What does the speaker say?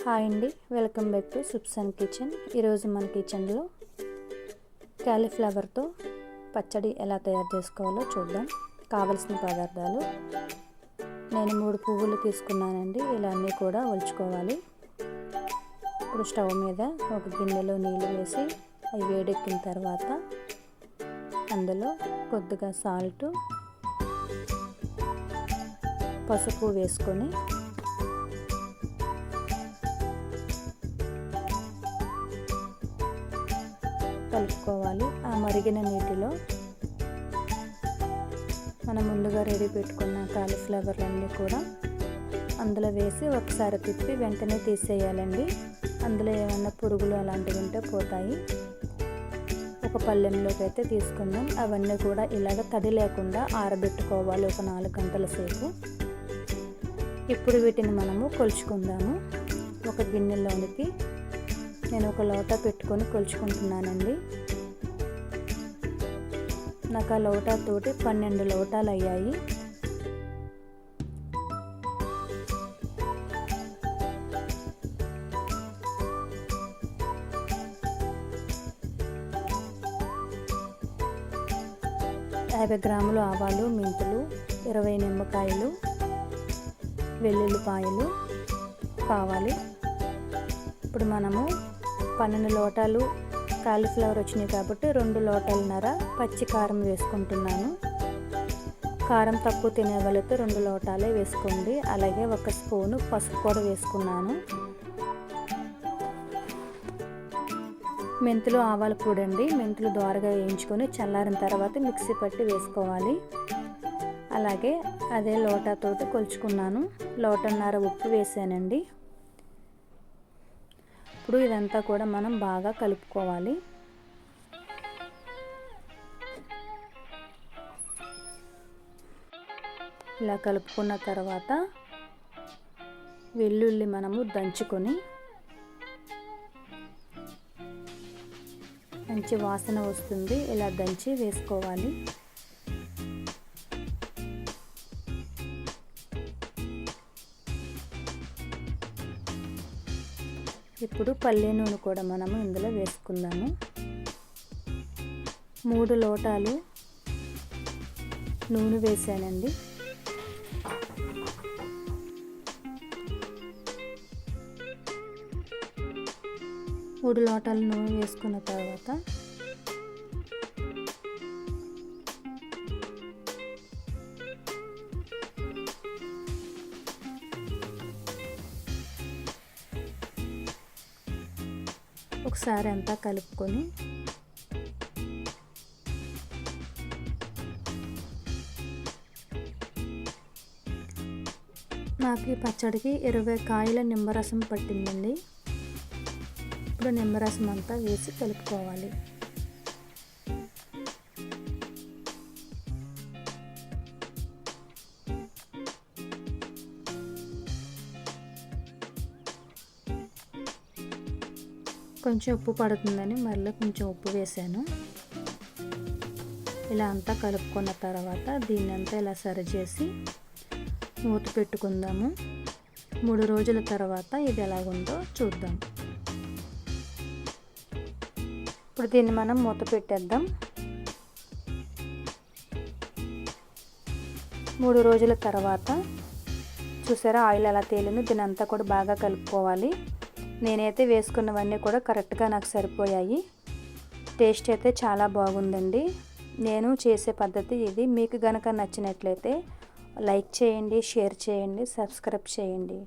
Hi అండి, welcome back to సుప్సన్ kitchen. ఈరోజు మన కిచెన్లో క్యాలీఫ్లవర్తో పచ్చడి ఎలా తయారు చేసుకోవాలో చూద్దాం. కావలసిన పదార్థాలు: నేను 3 పువ్వులు తీసుకున్నానండి. ఇలా అన్నీ కూడా ఒలుచుకోవాలి. ఇప్పుడు స్టవ్ మీద ఒక గిన్నెలో నీళ్ళు వేసి అవి వేడెక్కిన తర్వాత అందులో కొద్దిగా సాల్ట్, పసుపు వేసుకొని కలుపుకోవాలి. ఆ మరిగిన నీటిలో మనం ముందుగా రెడీ పెట్టుకున్న కాలీఫ్లవర్లన్నీ కూడా అందులో వేసి ఒకసారి తిప్పి వెంటనే తీసేయాలండి. అందులో ఏమైనా పురుగులు అలాంటివి ఉంటే పోతాయి. ఒక పళ్ళెంలోకి అయితే తీసుకుందాం. అవన్నీ కూడా ఇలాగ తడి లేకుండా ఆరబెట్టుకోవాలి ఒక 4 గంటల సేపు. ఇప్పుడు వీటిని మనము కొలుచుకుందాము. ఒక గిన్నెలోనికి నేను ఒక లోటా పెట్టుకొని కొలుచుకుంటున్నానండి. నాకు ఆ లోటాతోటి 12 లోటాలు అయ్యాయి. యాభై గ్రాములు ఆవాలు, మెంతులు, 20 నిమ్మకాయలు, వెల్లుల్లిపాయలు కావాలి. ఇప్పుడు మనము 12 లోటాలు కాలీఫ్లవర్ వచ్చినాయి కాబట్టి 2 లోటాలన్నర పచ్చి కారం వేసుకుంటున్నాను. కారం తక్కువ తినే వాళ్ళతో 2 లోటాలే వేసుకోండి. అలాగే 1 స్పూను పసుపు కూడా వేసుకున్నాను. మెంతులు, ఆవాల పొడి అండి. మెంతులు దోరగా వేయించుకొని చల్లారిన తర్వాత మిక్సీ పట్టి వేసుకోవాలి. అలాగే అదే లోటాతోటి కొలుచుకున్నాను. లోటన్నర ఉప్పు వేసానండి. ఇప్పుడు ఇదంతా కూడా మనం బాగా కలుపుకోవాలి. ఇలా కలుపుకున్న తర్వాత వెల్లుల్లి మనము దంచుకొని మంచి వాసన వస్తుంది. ఇలా దంచి వేసుకోవాలి. ఇప్పుడు పల్లి నూనె కూడా మనము ఇందులో వేసుకుందాము. 3 లోటాలు నూనె వేసానండి. మూడు లోటాలు నూనె వేసుకున్న తర్వాత ఒకసారి అంతా కలుపుకొని నాకు ఈ పచ్చడికి 20 కాయల నిమ్మరసం పట్టిందండి. ఇప్పుడు నిమ్మరసం అంతా వేసి కలుపుకోవాలి. కొంచెం ఉప్పు పడుతుందని మళ్ళీ కొంచెం ఉప్పు వేసాను. ఇలా అంతా కలుపుకున్న తర్వాత దీన్ని అంతా ఇలా సరిచేసి మూత పెట్టుకుందాము. 3 రోజుల తర్వాత ఇది ఎలాగుందో చూద్దాం. ఇప్పుడు దీన్ని మనం మూత పెట్టేద్దాం. 3 రోజుల తర్వాత చూసారా ఆయిల్ ఎలా తేలిందో. దీని అంతా కూడా బాగా కలుపుకోవాలి. నేనైతే వేసుకున్నవన్నీ కూడా కరెక్ట్గా నాకు సరిపోయాయి. టేస్ట్ అయితే చాలా బాగుందండి. నేను చేసే పద్ధతి ఇది. మీకు గనక నచ్చినట్లయితే లైక్ చేయండి, షేర్ చేయండి, సబ్స్క్రైబ్ చేయండి.